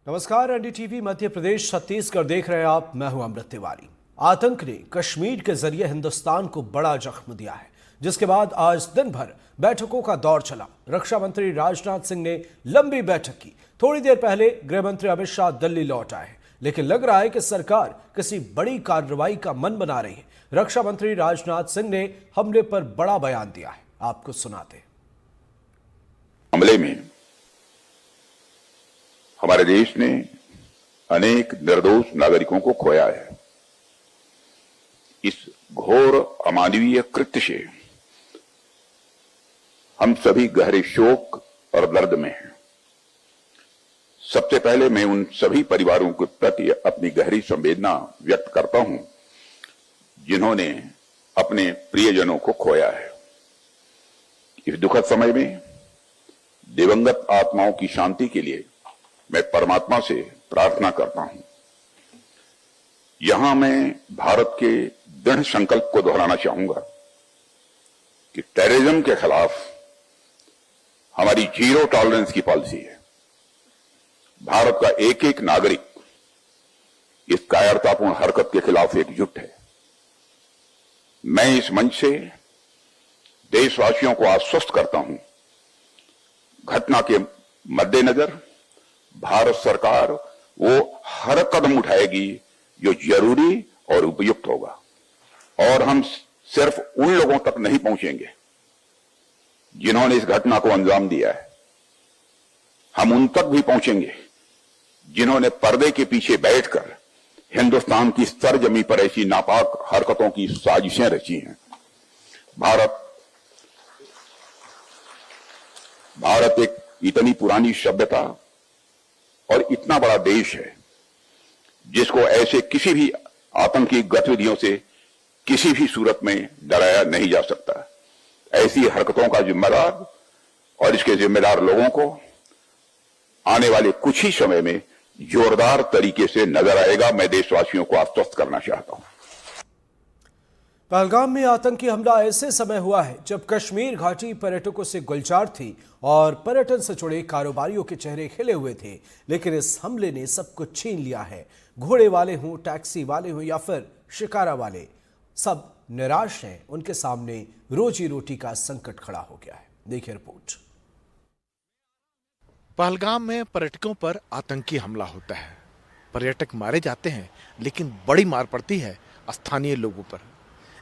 नमस्कार, एनडीटीवी मध्य प्रदेश छत्तीसगढ़ देख रहे हैं आप। मैं हूं अमृत तिवारी। आतंक ने कश्मीर के जरिए हिंदुस्तान को बड़ा जख्म दिया है, जिसके बाद आज दिन भर बैठकों का दौर चला। रक्षा मंत्री राजनाथ सिंह ने लंबी बैठक की। थोड़ी देर पहले गृह मंत्री अमित शाह दिल्ली लौट आए, लेकिन लग रहा है कि सरकार किसी बड़ी कार्रवाई का मन बना रही है। रक्षा मंत्री राजनाथ सिंह ने हमले पर बड़ा बयान दिया है, आपको सुनाते हैं। हमले में हमारे देश ने अनेक निर्दोष नागरिकों को खोया है। इस घोर अमानवीय कृत्य से हम सभी गहरे शोक और दर्द में हैं। सबसे पहले मैं उन सभी परिवारों के प्रति अपनी गहरी संवेदना व्यक्त करता हूं जिन्होंने अपने प्रियजनों को खोया है। इस दुखद समय में दिवंगत आत्माओं की शांति के लिए मैं परमात्मा से प्रार्थना करता हूं। यहां मैं भारत के दृढ़ संकल्प को दोहराना चाहूंगा कि टेररिज्म के खिलाफ हमारी जीरो टॉलरेंस की पॉलिसी है। भारत का एक एक नागरिक इस कायरतापूर्ण हरकत के खिलाफ एकजुट है। मैं इस मंच से देशवासियों को आश्वस्त करता हूं, घटना के मद्देनजर भारत सरकार वो हर कदम उठाएगी जो जरूरी और उपयुक्त होगा, और हम सिर्फ उन लोगों तक नहीं पहुंचेंगे जिन्होंने इस घटना को अंजाम दिया है। हम उन तक भी पहुंचेंगे जिन्होंने पर्दे के पीछे बैठकर हिंदुस्तान की सरजमी पर ऐसी नापाक हरकतों की साजिशें रची हैं। भारत एक इतनी पुरानी सभ्यता और इतना बड़ा देश है जिसको ऐसे किसी भी आतंकी गतिविधियों से किसी भी सूरत में डराया नहीं जा सकता। ऐसी हरकतों का जिम्मेदार और इसके जिम्मेदार लोगों को आने वाले कुछ ही समय में जोरदार तरीके से नजर आएगा। मैं देशवासियों को आश्वस्त करना चाहता हूं। पहलगाम में आतंकी हमला ऐसे समय हुआ है जब कश्मीर घाटी पर्यटकों से गुलजार थी और पर्यटन से जुड़े कारोबारियों के चेहरे खिले हुए थे, लेकिन इस हमले ने सब कुछ छीन लिया है। घोड़े वाले हों, टैक्सी वाले हों या फिर शिकारा वाले, सब निराश हैं। उनके सामने रोजी रोटी का संकट खड़ा हो गया है। देखिए रिपोर्ट। पहलगाम में पर्यटकों पर आतंकी हमला होता है। पर्यटक मारे जाते हैं, लेकिन बड़ी मार पड़ती है स्थानीय लोगों पर,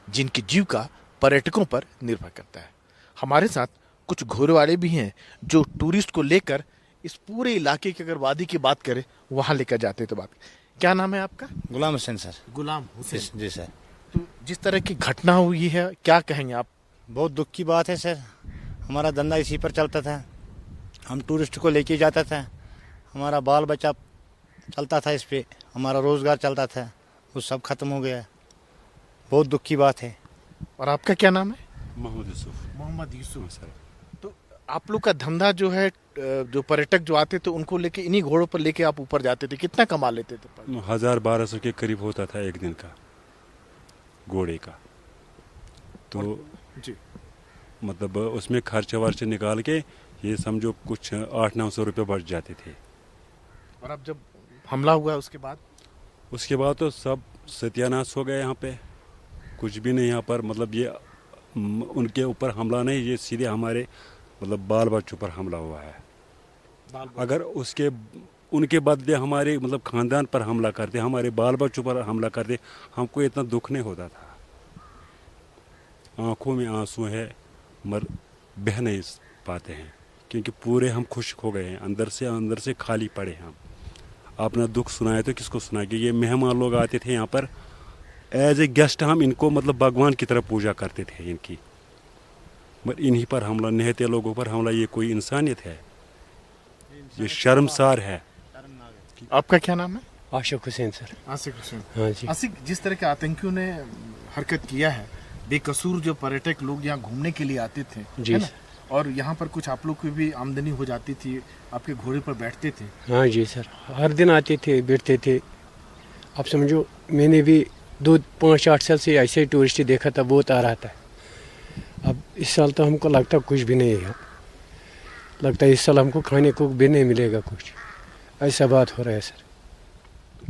जिनकी जीविका पर्यटकों पर निर्भर करता है। हमारे साथ कुछ घोड़े वाले भी हैं जो टूरिस्ट को लेकर इस पूरे इलाके की अगर वादी की बात करें वहां लेकर जाते तो बात। क्या नाम है आपका? गुलाम हुसैन सर। गुलाम हुसैन जी सर। तो जिस तरह की घटना हुई है, क्या कहेंगे आप? बहुत दुख की बात है सर। हमारा धंधा इसी पर चलता था, हम टूरिस्ट को लेके जाता था, हमारा बाल बच्चा चलता था, इस पे हमारा रोजगार चलता था, वो सब खत्म हो गया। बहुत दुख की बात है। और आपका क्या नाम है? मोहम्मद यूसुफ सर। तो आप लोग का धंधा जो है, जो पर्यटक जो आते थे उनको लेके इन्हीं घोड़ों पर लेके आप ऊपर जाते थे, कितना कमा लेते थे? 1000-1200 के करीब होता था एक दिन का घोड़े का। तो जी मतलब उसमें खर्चा वर्चा निकाल के ये समझो कुछ 800-900 रुपये बच जाते थे। और अब जब हमला हुआ उसके बाद तो सब सत्यानाश हो गया। यहाँ पे कुछ भी नहीं। यहाँ पर मतलब ये उनके ऊपर हमला नहीं, ये सीधे हमारे मतलब बाल बच्चों पर हमला हुआ है। अगर उनके बदले हमारे मतलब खानदान पर हमला करते, हमारे बाल बच्चों पर हमला करते, हमको इतना दुख नहीं होता था। आंखों में आंसू है, मर बह नहीं पाते हैं, क्योंकि पूरे हम खुश हो गए हैं, अंदर से खाली पड़े हैं। हम अपना दुख सुनाए तो किसको सुनाएंगे? ये मेहमान लोग आते थे यहाँ पर एज ए गेस्ट, हम इनको मतलब भगवान की तरह पूजा करते थे इनकी, मगर इन्हीं पर हमला, निहत्ते लोगों पर हमला, ये कोई इंसानियत है? ये शर्मसार है। आपका क्या नाम है? आशिक हुसैन सर। आसिक हुसैन। हाँ जी। आसिक, जिस तरह के आतंकियों ने हरकत किया है, बेकसूर जो पर्यटक लोग यहाँ घूमने के लिए आते थे, जी, और यहाँ पर कुछ आप लोग की भी आमदनी हो जाती थी, आपके घोड़े पर बैठते थे। हाँ जी सर, हर दिन आते थे, बैठते थे। आप समझो, मैंने भी 2-5-8 साल से ऐसे ही टूरिस्ट देखा था, बहुत आ रहा था। अब इस साल तो हमको लगता कुछ भी नहीं है। लगता है इस साल हमको खाने को भी नहीं मिलेगा कुछ। ऐसा बात हो रहा है सर।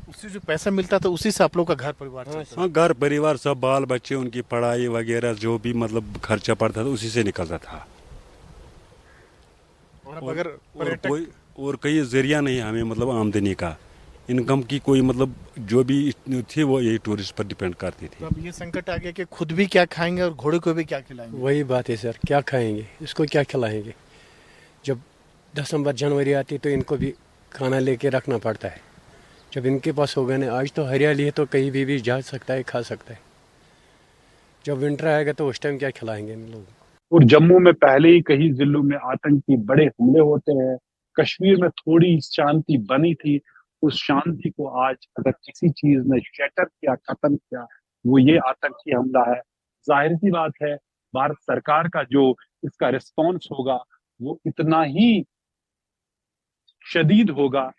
उससे जो पैसा मिलता था उसी से आप लोग का घर परिवार चलता था? हाँ, घर परिवार सब बाल बच्चे उनकी पढ़ाई वगैरह जो भी मतलब खर्चा पड़ता था उसी से निकलता था। और अब अगर और कोई और कई जरिया नहीं हमें मतलब आमदनी का, इनकम की कोई मतलब जो भी थी वो यही टूरिस्ट पर डिपेंड करती थी। तो अब ये संकट आ गया कि खुद भी क्या खाएंगे और घोड़े को भी क्या खिलाएंगे? वही बात है सर, क्या खाएंगे, इसको क्या खिलाएंगे। जब दिसंबर जनवरी आती तो इनको भी खाना लेके रखना पड़ता है। जब इनके पास होगा ना, आज तो हरियाली है तो कहीं भी जा सकता है, खा सकता है। जब विंटर आएगा तो उस टाइम क्या खिलाएंगे इन लोग। और जम्मू में पहले ही कई जिलों में आतंकी बड़े हमले होते हैं। कश्मीर में थोड़ी शांति बनी थी, उस शांति को आज अगर किसी चीज ने शटर किया, खत्म किया, वो ये आतंकी हमला है। जाहिर सी बात है भारत सरकार का जो इसका रिस्पॉन्स होगा वो इतना ही शदीद होगा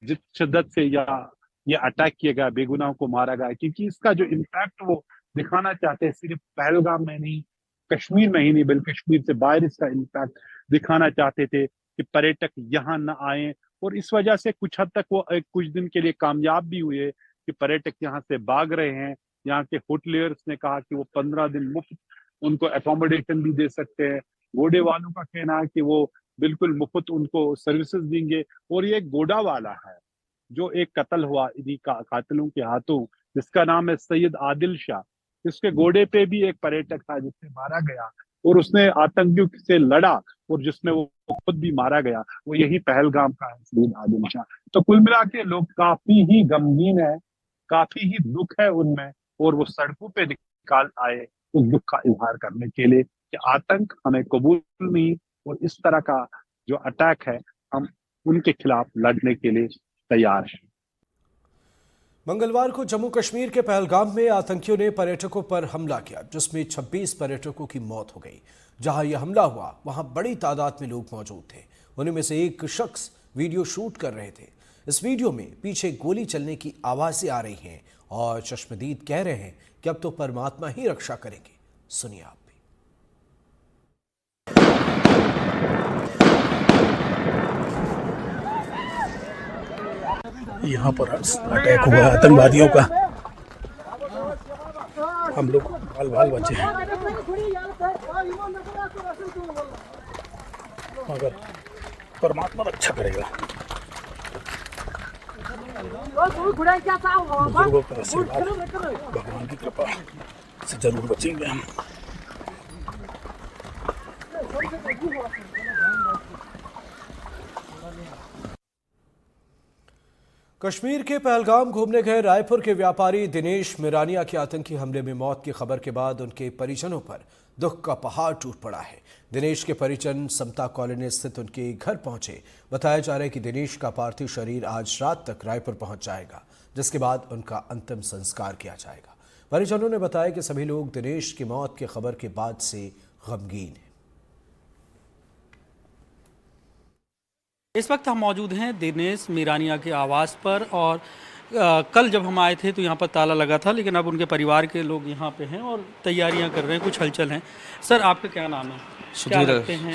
जिस शिद्दत से ये अटैक किया गया, बेगुनाह को मारा गया, क्योंकि इसका जो इम्पैक्ट वो दिखाना चाहते हैं सिर्फ पहलगाम में नहीं, कश्मीर में ही नहीं बल्कि कश्मीर से बाहर इसका इम्पैक्ट दिखाना चाहते थे कि पर्यटक यहाँ न आए। और इस वजह से कुछ हद तक वो कुछ दिन के लिए कामयाब भी हुए कि पर्यटक यहाँ से भाग रहे हैं। यहाँ के होटलियर्स ने कहा कि वो 15 दिन मुफ्त उनको एकोमोडेशन भी दे सकते हैं। घोड़े वालों का कहना है कि वो बिल्कुल मुफ्त उनको सर्विसेज देंगे। और ये घोड़ा वाला है जो एक कत्ल हुआ इन्हीं कातिलों के हाथों, जिसका नाम है सैयद आदिल शाह। इसके घोड़े पे भी एक पर्यटक था जिससे मारा गया और उसने आतंकियों से लड़ा और जिसमें वो खुद भी मारा गया, वो यही पहलगाम का है, सैयद आदिल शाह। तो कुल मिला के लोग काफी ही गमगीन है, काफी ही दुख है उनमें, और वो सड़कों पे निकाल आए उस दुख का इजहार करने के लिए कि आतंक हमें कबूल नहीं, और इस तरह का जो अटैक है हम उनके खिलाफ लड़ने के लिए तैयार है। मंगलवार को जम्मू कश्मीर के पहलगाम में आतंकियों ने पर्यटकों पर हमला किया, जिसमें 26 पर्यटकों की मौत हो गई। जहां यह हमला हुआ वहां बड़ी तादाद में लोग मौजूद थे। उन्हीं में से एक शख्स वीडियो शूट कर रहे थे। इस वीडियो में पीछे गोली चलने की आवाजें आ रही हैं और चश्मदीद कह रहे हैं कि अब तो परमात्मा ही रक्षा करेंगे। सुनिए आप भी। यहाँ पर अटैक हुआ है आतंकवादियों का, हम लोग बाल बचे हैं, मगर परमात्मा रक्षा करेगा। बुजुर्गों का आशीर्वाद, भगवान की कृपा से जरूर बचेंगे हम। कश्मीर के पहलगाम घूमने गए रायपुर के व्यापारी दिनेश मिरानिया की आतंकी हमले में मौत की खबर के बाद उनके परिजनों पर दुख का पहाड़ टूट पड़ा है। दिनेश के परिजन समता कॉलोनी स्थित उनके घर पहुंचे। बताया जा रहा है कि दिनेश का पार्थिव शरीर आज रात तक रायपुर पहुंच जाएगा, जिसके बाद उनका अंतिम संस्कार किया जाएगा। परिजनों ने बताया कि सभी लोग दिनेश की मौत की खबर के बाद से गमगीन हैं। इस वक्त हम मौजूद हैं दिनेश मिरानिया के आवास पर, और कल जब हम आए थे तो यहाँ पर ताला लगा था, लेकिन अब उनके परिवार के लोग यहाँ पे हैं और तैयारियाँ कर रहे हैं, कुछ हलचल हैं। सर, आपका क्या नाम है?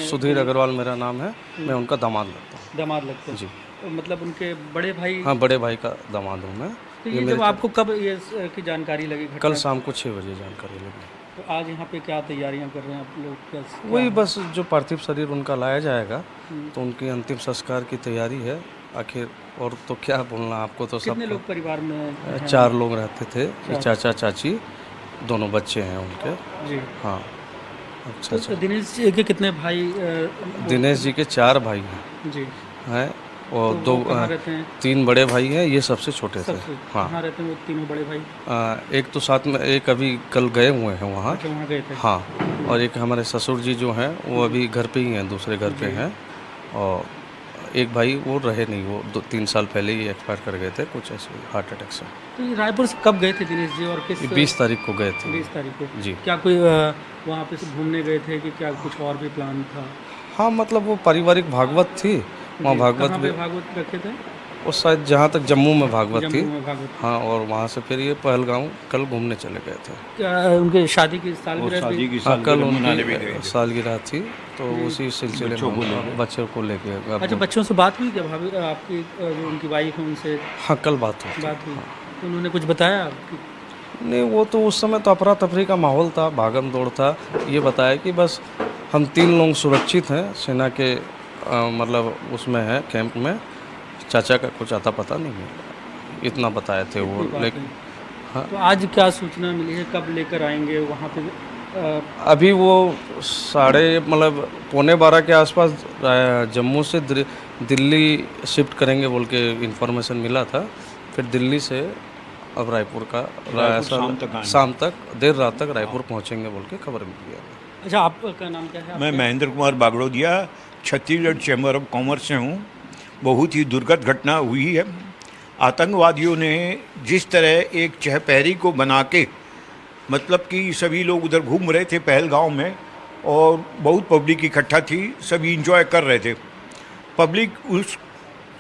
सुधीर अग्रवाल मेरा नाम है, मैं उनका दामाद लगता हूँ। दामाद लगते हैं जी? तो मतलब उनके बड़े भाई? हाँ, बड़े भाई का दामाद हूँ मैं। तो ये जब आपको कब ये की जानकारी लगी? कल शाम को 6 बजे जानकारी लगी। तो आज यहाँ पे क्या तैयारियां कर रहे हैं आप लोग? वही बस जो पार्थिव शरीर उनका लाया जाएगा तो उनकी अंतिम संस्कार की तैयारी है। आखिर और तो क्या बोलना आपको, तो सब कितने लोग परिवार में? 4 लोग रहते थे, चाचा चाची, दोनों बच्चे हैं उनके जी। हाँ, अच्छा। तो दिनेश जी के कितने भाई? दिनेश जी के 4 भाई हैं जी, हैं और तो 3 बड़े भाई हैं, ये सबसे छोटे थे। हाँ, कहाँ रहते हैं वो तीनों बड़े भाई? एक तो साथ में, एक अभी कल गए हुए हैं वहाँ। अच्छा, वहाँ गए थे? हाँ, और एक हमारे ससुर जी जो हैं वो अभी घर पे ही हैं, दूसरे घर पे हैं। और एक भाई वो रहे नहीं, वो 2-3 साल पहले ही एक्सपायर कर गए थे, कुछ ऐसे हार्ट अटैक से। तो रायपुर से कब गए थे दिनेश जी और किस? 20 तारीख को गए थे। 20 तारीख को जी। क्या कोई वहाँ पे से घूमने गए थे कि क्या कुछ और भी प्लान था? हाँ, मतलब वो पारिवारिक भागवत थी, वहाँ भागवत रखे थे? वो शायद जहाँ तक जम्मू में भागवत थी। जम्मू में भागवत। हाँ, और वहाँ से फिर ये पहलगांव कल घूमने चले गए थे। क्या उनके शादी की सालगिरह भी? हाँ, कल उनकी सालगिरह थी, तो उसी सिलसिले में बच्चों को लेके। अच्छा, बच्चों से बात हुई क्या भाभी आपकी, जो उनकी वाइफ है उनसे? हाँ, कल बात हुई। तो उन्होंने कुछ बताया आपकी? नहीं, वो तो उस समय तो अफरा तफरी का माहौल था, भागम दौड़ था। ये बताया कि बस हम 3 लोग सुरक्षित हैं, सेना के मतलब उसमें है कैंप में, चाचा का कुछ आता पता नहीं है, इतना बताए थे वो। लेकिन हाँ, तो आज क्या सूचना मिली है, कब लेकर आएंगे वहाँ पे? अभी वो 11:30 के आसपास जम्मू से दिल्ली शिफ्ट करेंगे बोल के इन्फॉर्मेशन मिला था। फिर दिल्ली से अब रायपुर का शाम तक देर रात तक रायपुर पहुंचेंगे बोल के खबर मिली है। अच्छा, आपका नाम क्या है? मैं Mahendra Kumar Bagdodia Chhattisgarh chamber of commerce से हूँ। बहुत ही दुर्गत घटना हुई है। आतंकवादियों ने जिस तरह एक चहपहरी को बना के, मतलब कि सभी लोग उधर घूम रहे थे पहलगांव में और बहुत पब्लिक इकट्ठा थी, सभी इंजॉय कर रहे थे। पब्लिक उस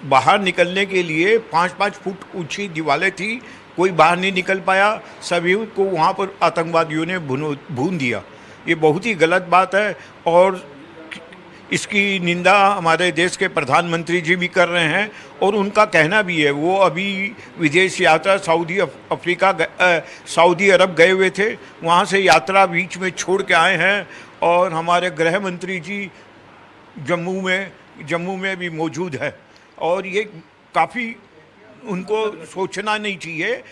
बाहर निकलने के लिए 5-5 फुट ऊंची दीवारें थी, कोई बाहर नहीं निकल पाया, सभी को वहाँ पर आतंकवादियों ने भून दिया। ये बहुत ही गलत बात है और इसकी निंदा हमारे देश के प्रधानमंत्री जी भी कर रहे हैं और उनका कहना भी है। वो अभी विदेश यात्रा सऊदी अरब गए हुए थे, वहाँ से यात्रा बीच में छोड़ के आए हैं और हमारे गृह मंत्री जी जम्मू में भी मौजूद है। और ये काफ़ी उनको सोचना नहीं चाहिए।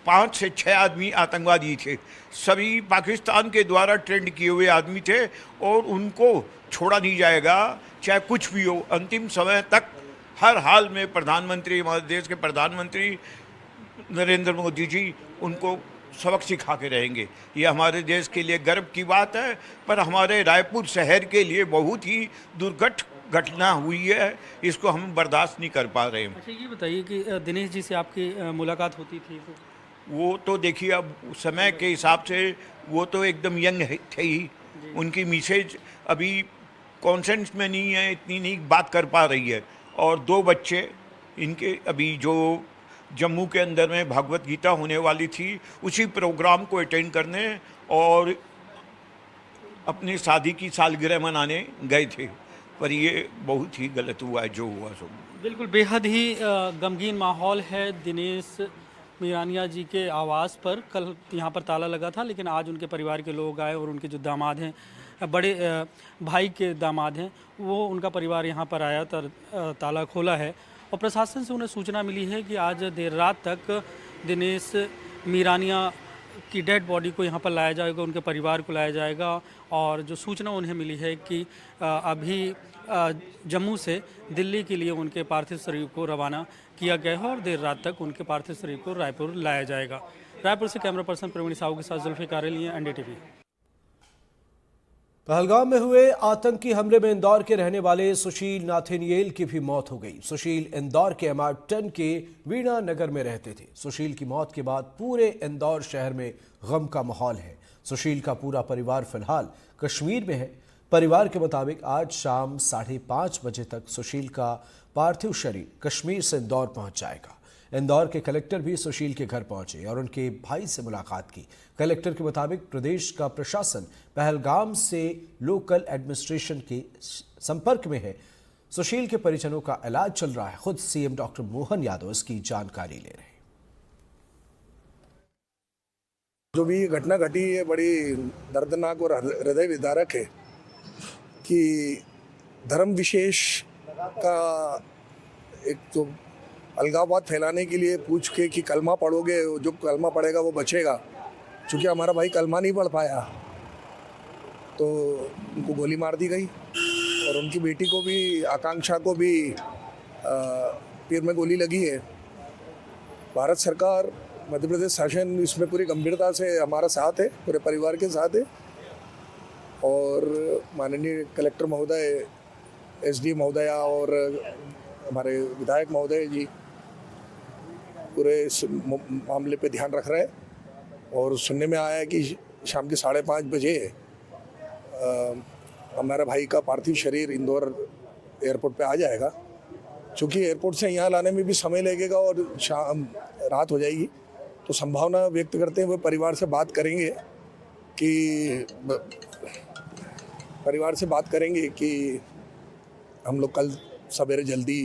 5 से 6 आदमी आतंकवादी थे, सभी पाकिस्तान के द्वारा ट्रेंड किए हुए आदमी थे और उनको छोड़ा नहीं जाएगा, चाहे कुछ भी हो। अंतिम समय तक हर हाल में प्रधानमंत्री, हमारे देश के प्रधानमंत्री नरेंद्र मोदी जी उनको सबक सिखा के रहेंगे। ये हमारे देश के लिए गर्व की बात है, पर हमारे रायपुर शहर के लिए बहुत ही दुर्घट घटना हुई है, इसको हम बर्दाश्त नहीं कर पा रहे हैं। अच्छा, ये बताइए कि दिनेश जी से आपकी मुलाकात होती थी तो? वो तो देखिए, अब समय के हिसाब से वो तो एकदम यंग थे ही। उनकी मिसेज अभी कॉन्सेंस में नहीं है, इतनी नहीं बात कर पा रही है। और 2 बच्चे इनके अभी जो जम्मू के अंदर में भागवत गीता होने वाली थी, उसी प्रोग्राम को अटेंड करने और अपनी शादी की सालगिरह मनाने गए थे। पर ये बहुत ही गलत हुआ है जो हुआ सो। बिल्कुल बेहद ही गमगीन माहौल है। दिनेश मीरानिया जी के आवास पर कल यहाँ पर ताला लगा था, लेकिन आज उनके परिवार के लोग आए और उनके जो दामाद हैं, बड़े भाई के दामाद हैं, वो उनका परिवार यहाँ पर आया, ताला खोला है और प्रशासन से उन्हें सूचना मिली है कि आज देर रात तक दिनेश मीरानिया की डेड बॉडी को यहाँ पर लाया जाएगा, उनके परिवार को लाया जाएगा। और जो सूचना उन्हें मिली है कि अभी जम्मू से दिल्ली के लिए उनके पार्थिव शरीर को रवाना किया गया है और देर रात तक उनके पार्थिव शरीर को रायपुर लाया जाएगा। रायपुर से कैमरा पर्सन प्रवीण साहू के साथ जुल्फिकार अली, एनडीटीवी। पहलगाम में हुए आतंकी हमले में इंदौर के रहने वाले सुशील नाथेनियल की भी मौत हो गई। सुशील इंदौर के MR10 के वीणा नगर में रहते थे। सुशील की मौत के बाद पूरे इंदौर शहर में गम का माहौल है। सुशील का पूरा परिवार फिलहाल कश्मीर में है। परिवार के मुताबिक आज शाम 5:30 बजे तक सुशील का पार्थिव शरीर कश्मीर से इंदौर पहुंच जाएगा। इंदौर के कलेक्टर भी सुशील के घर पहुंचे और उनके भाई से मुलाकात की। कलेक्टर के मुताबिक प्रदेश का प्रशासन पहलगाम से लोकल एडमिनिस्ट्रेशन के संपर्क में है। सुशील के परिजनों का इलाज चल रहा है। खुद सीएम डॉक्टर मोहन यादव इसकी जानकारी ले रहे हैं। जो भी घटना घटी है बड़ी दर्दनाक और हृदय विदारक है कि धर्म विशेष का एक तो अलगाववाद फैलाने के लिए पूछ के कि कलमा पढ़ोगे, जो कलमा पढ़ेगा वो बचेगा। चूँकि हमारा भाई कलमा नहीं पढ़ पाया तो उनको गोली मार दी गई और उनकी बेटी को भी, आकांक्षा को भी पैर में गोली लगी है। भारत सरकार, मध्य प्रदेश शासन इसमें पूरी गंभीरता से हमारा साथ है, पूरे परिवार के साथ है। और माननीय कलेक्टर महोदय, SD महोदया और हमारे विधायक महोदय जी पूरे इस मामले पे ध्यान रख रहे हैं। और सुनने में आया है कि शाम के 5:30 बजे हमारा भाई का पार्थिव शरीर इंदौर एयरपोर्ट पे आ जाएगा चूँकि एयरपोर्ट से यहाँ लाने में भी समय लगेगा और शाम रात हो जाएगी, तो संभावना व्यक्त करते हैं वो परिवार से बात करेंगे कि हम लोग कल सवेरे जल्दी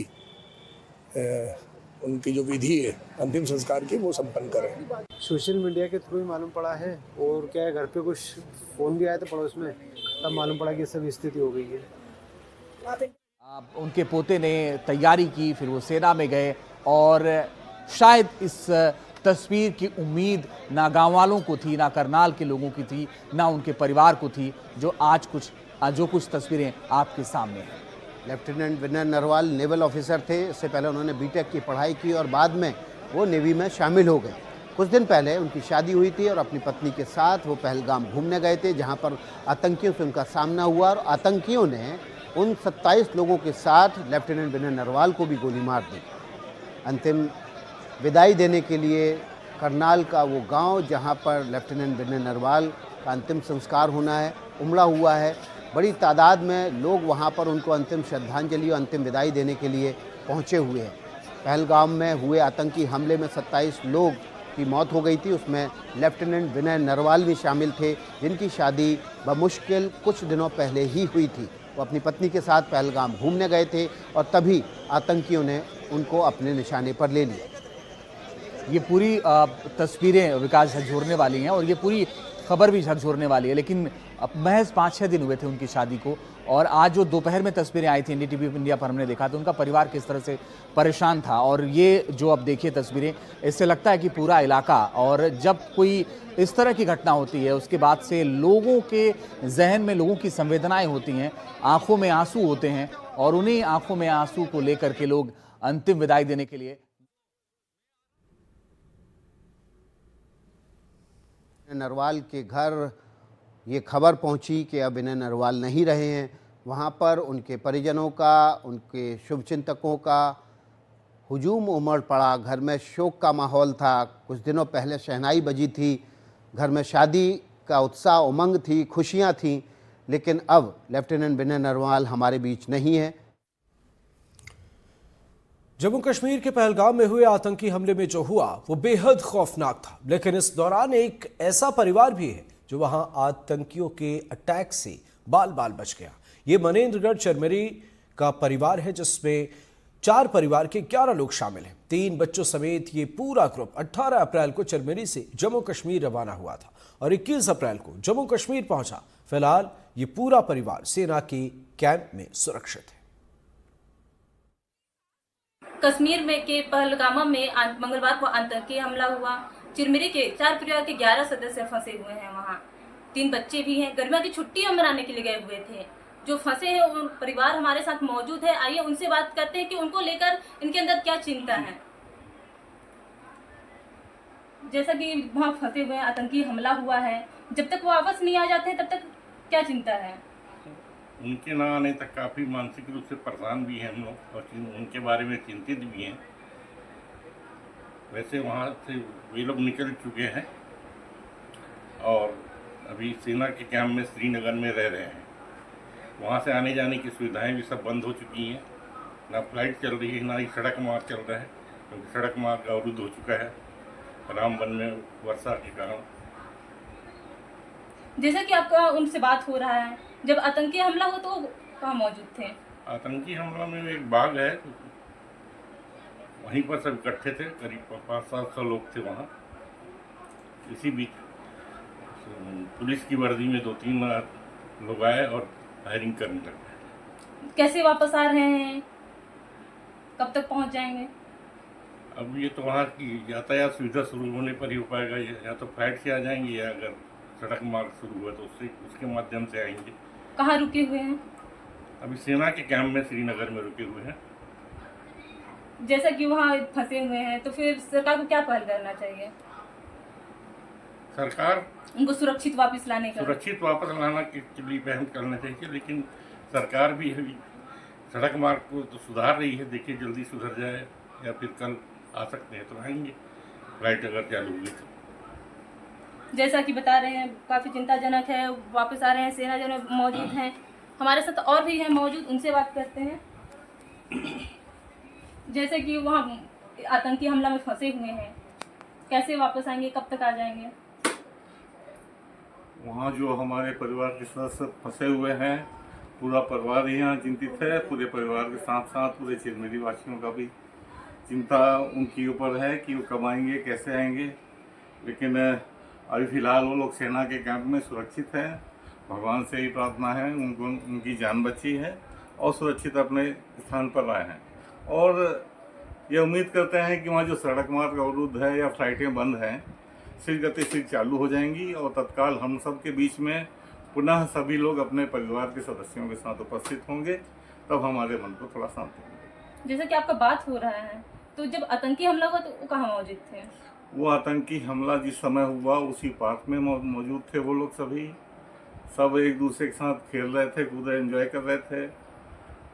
उनकी जो विधि है अंतिम संस्कार की वो संपन्न करें। सोशल मीडिया के थ्रू ही मालूम पड़ा है, और क्या है घर पे कुछ फ़ोन भी आया था पड़ोस में, तब मालूम पड़ा कि सब स्थिति हो गई है। उनके पोते ने तैयारी की, फिर वो सेना में गए, और शायद इस तस्वीर की उम्मीद ना गांव वालों को थी, ना करनाल के लोगों की थी, ना उनके परिवार को थी, जो कुछ तस्वीरें आपके सामने हैं। लेफ्टिनेंट विनय नरवाल नेवल ऑफिसर थे। इससे पहले उन्होंने बीटेक की पढ़ाई की और बाद में वो नेवी में शामिल हो गए। कुछ दिन पहले उनकी शादी हुई थी और अपनी पत्नी के साथ वो पहलगाम घूमने गए थे, जहां पर आतंकियों से उनका सामना हुआ और आतंकियों ने उन 27 लोगों के साथ लेफ्टिनेंट विनय नरवाल को भी गोली मार दी। अंतिम विदाई देने के लिए करनाल का वो गांव जहां पर लेफ्टिनेंट विनय नरवाल का अंतिम संस्कार होना है उमड़ा हुआ है। बड़ी तादाद में लोग वहां पर उनको अंतिम श्रद्धांजलि और अंतिम विदाई देने के लिए पहुंचे हुए हैं। पहलगाम में हुए आतंकी हमले में 27 लोग की मौत हो गई थी, उसमें लेफ्टिनेंट विनय नरवाल भी शामिल थे, जिनकी शादी बमुश्किल कुछ दिनों पहले ही हुई थी। वो अपनी पत्नी के साथ पहलगाम घूमने गए थे और तभी आतंकियों ने उनको अपने निशाने पर ले लिया। ये पूरी तस्वीरें विकास झकझोरने वाली हैं और ये पूरी खबर भी झकझोरने वाली है, लेकिन अब महज 5-6 दिन हुए थे उनकी शादी को, और आज जो दोपहर में तस्वीरें आई थी एनडीटीवी इंडिया पर हमने देखा तो उनका परिवार किस तरह से परेशान था। और ये जो अब देखिए तस्वीरें, इससे लगता है कि पूरा इलाका, और जब कोई इस तरह की घटना होती है उसके बाद से लोगों के जहन में, लोगों की संवेदनाएं होती हैं, आंखों में आंसू होते हैं, और उन्हीं आंखों में आंसू को लेकर के लोग अंतिम विदाई देने के लिए नरवाल के घर ये खबर पहुंची कि अब विनय नरवाल नहीं रहे हैं। वहां पर उनके परिजनों का, उनके शुभचिंतकों का हुजूम उमड़ पड़ा। घर में शोक का माहौल था। कुछ दिनों पहले शहनाई बजी थी, घर में शादी का उत्साह, उमंग थी, खुशियां थीं, लेकिन अब लेफ्टिनेंट विनय नरवाल हमारे बीच नहीं है। जम्मू कश्मीर के पहलगाम में हुए आतंकी हमले में जो हुआ वो बेहद खौफनाक था, लेकिन इस दौरान एक ऐसा परिवार भी है जो वहां आतंकियों के अटैक से बाल बाल बच गया। ये मनेन्द्रगढ़ चरमेरी का परिवार है, जिसमें 4 परिवार के 11 लोग शामिल हैं। 3 बच्चों समेत ये पूरा ग्रुप 18 अप्रैल को चरमेरी से जम्मू कश्मीर रवाना हुआ था और 21 अप्रैल को जम्मू कश्मीर पहुंचा। फिलहाल ये पूरा परिवार सेना के कैंप में सुरक्षित है। कश्मीर में के पहलगामा में मंगलवार को आतंकी हमला हुआ। चिरमिरी के 4 परिवार के 11 सदस्य फंसे हुए हैं। वहाँ 3 बच्चे भी हैं। गर्मियों की छुट्टियां मनाने के लिए गए हुए थे। जो फंसे हैं उन परिवार हमारे साथ मौजूद है। आइए उनसे बात करते हैं कि उनको लेकर इनके अंदर क्या चिंता है। जैसा कि वहाँ फंसे हुए हैं, आतंकी हमला हुआ है, जब तक वो वापस नहीं आ जाते तब तक क्या चिंता है? उनके ना आने तक काफ़ी मानसिक रूप से परेशान भी हैं हम लोग और उनके बारे में चिंतित भी हैं। वैसे वहाँ से वे लोग निकल चुके हैं और अभी सेना के कैंप में श्रीनगर में रह रहे हैं। वहाँ से आने जाने की सुविधाएं भी सब बंद हो चुकी हैं। ना फ्लाइट चल रही है, ना ही सड़क मार्ग चल रहा है, क्योंकि सड़क मार्ग अवरुद्ध हो चुका है रामबन में वर्षा के कारण। जैसा कि आपका उनसे बात हो रहा है, जब आतंकी हमला हो तो कहाँ मौजूद थे? आतंकी हमला में एक बाग है, वहीं पर सब इकट्ठे थे। करीब 500-700 लोग थे वहाँ। इसी बीच पुलिस की वर्दी में 2-3 लोग आए और फायरिंग करने लगे। कैसे वापस आ रहे हैं? कब तक पहुँच जाएंगे? अब ये तो वहाँ की यातायात सुविधा शुरू होने पर ही हो पाएगा। या तो फ्लाइट से आ जाएंगे या अगर सड़क मार्ग शुरू हुआ तो उसके माध्यम से आएंगे। कहाँ रुके हुए हैं? अभी सेना के कैंप में श्रीनगर में रुके हुए हैं। जैसा कि वहाँ फंसे हुए हैं तो फिर सरकार को क्या पहल करना चाहिए? सरकार उनको सुरक्षित वापस लाने का, सुरक्षित वापस लाना के लिए पहल करना चाहिए, लेकिन सरकार भी अभी सड़क मार्ग को तो सुधार रही है। देखिए जल्दी सुधर जाए या फिर कल आ सकते हैं तो आएंगे, फ्लाइट अगर चालू हुई तो। जैसा कि बता रहे हैं काफ़ी चिंताजनक है। वापस आ रहे हैं, सेना जन मौजूद हैं, हमारे साथ और भी हैं मौजूद, उनसे बात करते हैं। जैसे कि वहाँ आतंकी हमला में फंसे हुए हैं, कैसे वापस आएंगे, कब तक आ जाएंगे? वहाँ जो हमारे परिवार के सदस्य फंसे हुए हैं, पूरा परिवार यहाँ चिंतित है। पूरे परिवार के साथ साथ पूरे चिरमिरी वासियों का भी चिंता उनके ऊपर है कि वो कब आएंगे, कैसे आएंगे। लेकिन अभी फिलहाल वो लोग सेना के कैंप में सुरक्षित हैं। भगवान से ही प्रार्थना है उनकी जान बची है और सुरक्षित अपने स्थान पर आए हैं। और ये उम्मीद करते हैं कि वहाँ जो सड़क मार्ग अवरुद्ध है या फ्लाइटें बंद हैं, शीघ्र गतिशील चालू हो जाएंगी और तत्काल हम सब के बीच में पुनः सभी लोग अपने परिवार के सदस्यों के साथ उपस्थित होंगे, तब हमारे मन को थोड़ा शांति मिलेगी। जैसे कि आपका बात हो रहा है, तो जब आतंकी हमला हुआ तो वो कहाँ मौजूद थे? वो आतंकी हमला जिस समय हुआ उसी पार्क में मौजूद थे। वो लोग सभी सब एक दूसरे के साथ खेल रहे थे, कूद एंजॉय कर रहे थे।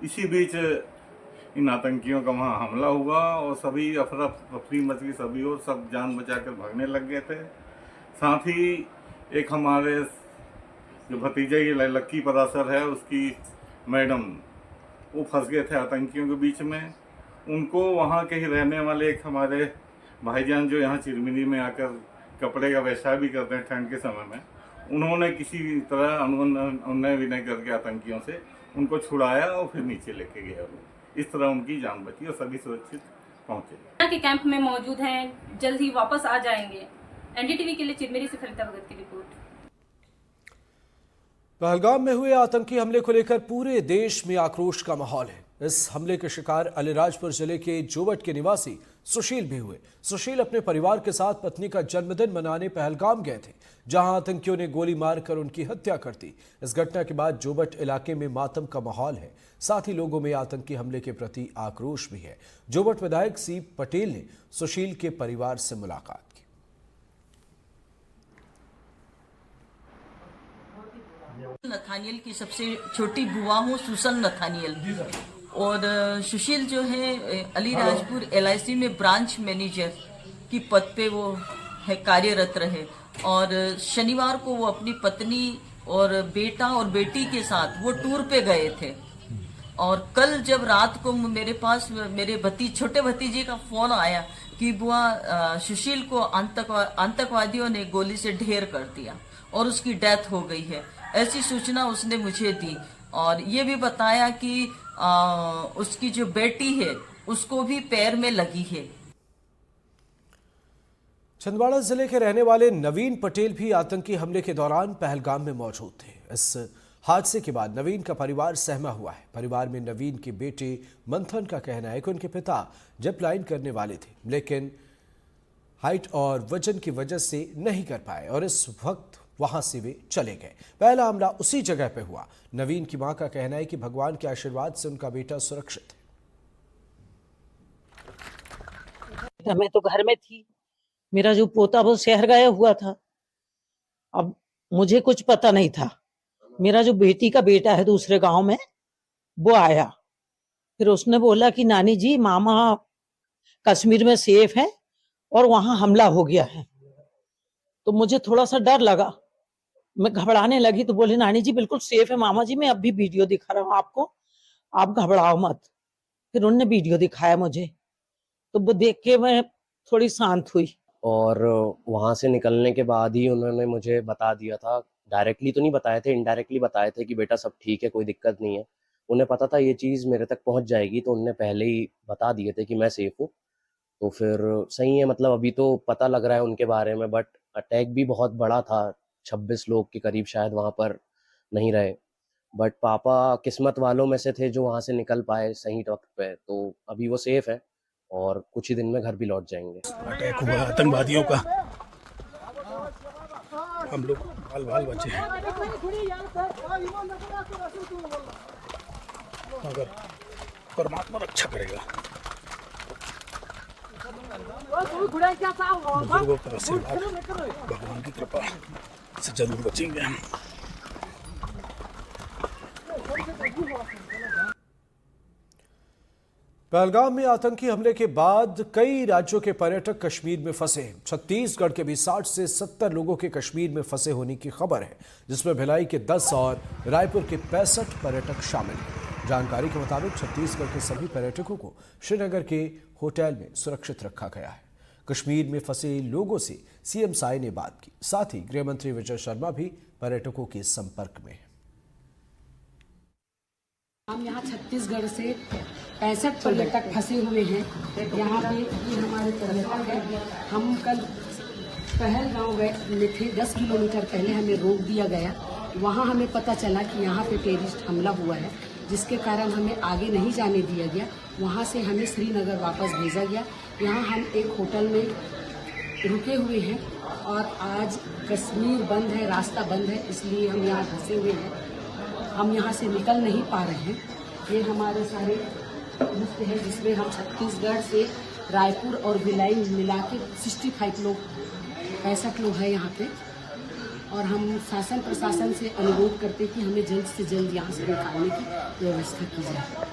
इसी बीच इन आतंकियों का वहाँ हमला हुआ और सभी अफरा तफरी मच गई, सभी और सब जान बचाकर भागने लग गए थे। साथ ही एक हमारे जो भतीजा ये लक्की परासर है, उसकी मैडम, वो फंस गए थे आतंकियों के बीच में। उनको वहाँ के ही रहने वाले एक हमारे भाईजान जो यहाँ चिरमिरी में आकर कपड़े का व्यवसाय भी करते हैं ठंड के समय में, उन्होंने किसी तरह अनुनय विनय करके आतंकियों से उनको छुड़ाया और फिर नीचे लेके गए। इस तरह उनकी जान बची और सभी सुरक्षित पहुंचे। के कैंप में मौजूद हैं, जल्द ही वापस आ जाएंगे। एनडीटीवी के लिए चिरमिरी से फरीदा भगत की रिपोर्ट। पहलगाम में हुए आतंकी हमले को लेकर पूरे देश में आक्रोश का माहौल है। इस हमले के शिकार अलीराजपुर जिले के जोबट के निवासी सुशील भी हुए। सुशील अपने परिवार के साथ पत्नी का जन्मदिन मनाने पहलगाम गए थे, जहां आतंकियों ने गोली मारकर उनकी हत्या कर दी। इस घटना के बाद जोबट इलाके में मातम का माहौल है। साथ ही लोगों में आतंकी हमले के प्रति आक्रोश भी है। जोबट विधायक सी पटेल ने सुशील के परिवार से मुलाकात की। नथानियल की सबसे छोटी बुआ हूँ, सुसन नथानियल। और सुशील जो है अलीराजपुर LIC में ब्रांच मैनेजर की पद पे वो है कार्यरत रहे। और शनिवार को वो अपनी पत्नी और बेटा और बेटी के साथ वो टूर पे गए थे। और कल जब रात को मेरे पास मेरे छोटे भतीजे का फोन आया कि बुआ सुशील को आतंकवादियों ने गोली से ढेर कर दिया और उसकी डेथ हो गई है, ऐसी सूचना उसने मुझे दी। और ये भी बताया कि उसकी जो बेटी है उसको भी पैर में लगी है। छिंदवाड़ा जिले के रहने वाले नवीन पटेल भी आतंकी हमले के दौरान पहलगाम में मौजूद थे। इस हादसे के बाद नवीन का परिवार सहमा हुआ है। परिवार में नवीन के बेटे मंथन का कहना है कि उनके पिता जिप लाइन करने वाले थे, लेकिन हाइट और वजन की वजह से नहीं कर पाए और इस वक्त वहां से वे चले गए। पहला हमला उसी जगह पे हुआ। नवीन की मां का कहना है कि भगवान के आशीर्वाद से उनका बेटा सुरक्षित है। मैं तो घर में थी, मेरा जो पोता वो शहर गया हुआ था। अब मुझे कुछ पता नहीं था। मेरा जो बेटी का बेटा है दूसरे गांव में, वो आया, फिर उसने बोला कि नानी जी मामा कश्मीर में सेफ है और वहां हमला हो गया है। तो मुझे थोड़ा सा डर लगा, मैं घबराने लगी। तो बोले नानी जी बिल्कुल सेफ है मामा जी, मैं अब भी वीडियो दिखा रहा हूँ आपको, आप घबराओ मत। फिर उन्होंने वीडियो दिखाया मुझे, तो वो देख के मैं थोड़ी शांत हुई। और वहाँ से निकलने के बाद ही उन्होंने मुझे बता दिया था, डायरेक्टली तो नहीं बताए थे, इनडायरेक्टली बताए थे कि बेटा सब ठीक है, कोई दिक्कत नहीं है। उन्हें पता था ये चीज़ मेरे तक पहुँच जाएगी, तो उन्होंने पहले ही बता दिए थे कि मैं सेफ हूँ। तो फिर सही है, मतलब अभी तो पता लग रहा है उनके बारे में, बट अटैक भी बहुत बड़ा था, 26 लोग के करीब शायद वहाँ पर नहीं रहे। बट पापा किस्मत वालों में से थे जो वहाँ से निकल पाए सही वक्त पे, तो अभी वो सेफ है और कुछ ही दिन में घर भी लौट जाएंगे। अटैक हुआ आतंकवादियों का, हम लोग बाल बाल बचे हैं, मगर परमात्मा रक्षा करेगा। बुजुर्गों का आशीर्वाद, भगवान की कृपा से जरूर बचेंगे हम। पहलगाम में आतंकी हमले के बाद कई राज्यों के पर्यटक कश्मीर में फंसे हैं। छत्तीसगढ़ के भी 60 से 70 लोगों के कश्मीर में फंसे होने की खबर है, जिसमें भिलाई के 10 और रायपुर के 65 पर्यटक शामिल हैं। जानकारी के मुताबिक छत्तीसगढ़ के सभी पर्यटकों को श्रीनगर के होटल में सुरक्षित रखा गया है। कश्मीर में फंसे लोगों से सीएम साय ने बात की। साथ ही गृह मंत्री विजय शर्मा भी पर्यटकों के संपर्क में हैं। हम यहाँ छत्तीसगढ़ से 65 पर्यटक फंसे हुए हैं। यहाँ पे ये हमारे पर्यटक हैं। हम कल पहलगांव में थे, 10 किलोमीटर पहले हमें रोक दिया गया। वहाँ हमें पता चला कि यहाँ पे टेररिस्ट हमला हुआ है, जिसके कारण हमें आगे नहीं जाने दिया गया। वहाँ से हमें श्रीनगर वापस भेजा गया। यहाँ हम एक होटल में रुके हुए हैं और आज कश्मीर बंद है, रास्ता बंद है, इसलिए हम यहाँ फंसे हुए हैं। हम यहाँ से निकल नहीं पा रहे हैं। ये हमारे सारे लिस्ट है जिसमें हम छत्तीसगढ़ से रायपुर और भिलाई मिला के 65 लोग हैं यहाँ पे। और हम शासन प्रशासन से अनुरोध करते कि हमें जल्द से जल्द यहाँ से निकालने की व्यवस्था की जाए।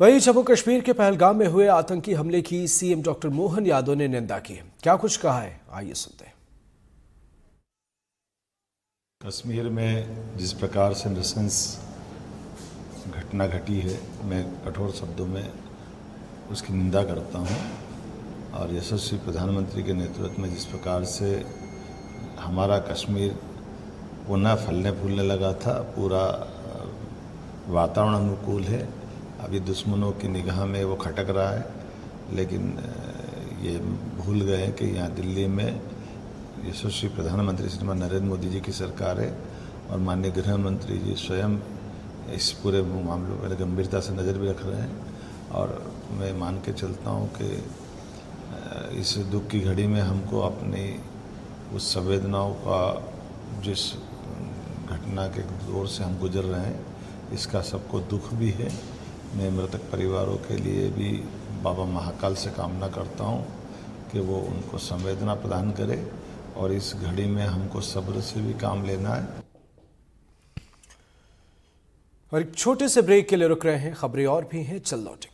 वहीं जम्मू कश्मीर के पहलगाम में हुए आतंकी हमले की सीएम डॉक्टर मोहन यादव ने निंदा की। क्या कुछ कहा है, आइए सुनते हैं। कश्मीर में जिस प्रकार से नृशंस घटना घटी है, मैं कठोर शब्दों में उसकी निंदा करता हूँ। और यशस्वी प्रधानमंत्री के नेतृत्व में जिस प्रकार से हमारा कश्मीर पुनः फलने फूलने लगा था, पूरा वातावरण अनुकूल है। अभी दुश्मनों की निगाह में वो खटक रहा है, लेकिन ये भूल गए कि यहाँ दिल्ली में यशस्वी प्रधानमंत्री श्रीमान नरेंद्र मोदी जी की सरकार है और माननीय गृह मंत्री जी स्वयं इस पूरे मामलों पर गंभीरता से नज़र भी रख रहे हैं। और मैं मान के चलता हूँ कि इस दुख की घड़ी में हमको अपनी उस संवेदनाओं का, जिस घटना के दौर से हम गुजर रहे हैं, इसका सबको दुख भी है। मैं मृतक परिवारों के लिए भी बाबा महाकाल से कामना करता हूँ कि वो उनको संवेदना प्रदान करे और इस घड़ी में हमको सब्र से भी काम लेना है। और एक छोटे से ब्रेक के लिए रुक रहे हैं, खबरें और भी हैं, चल लौटें।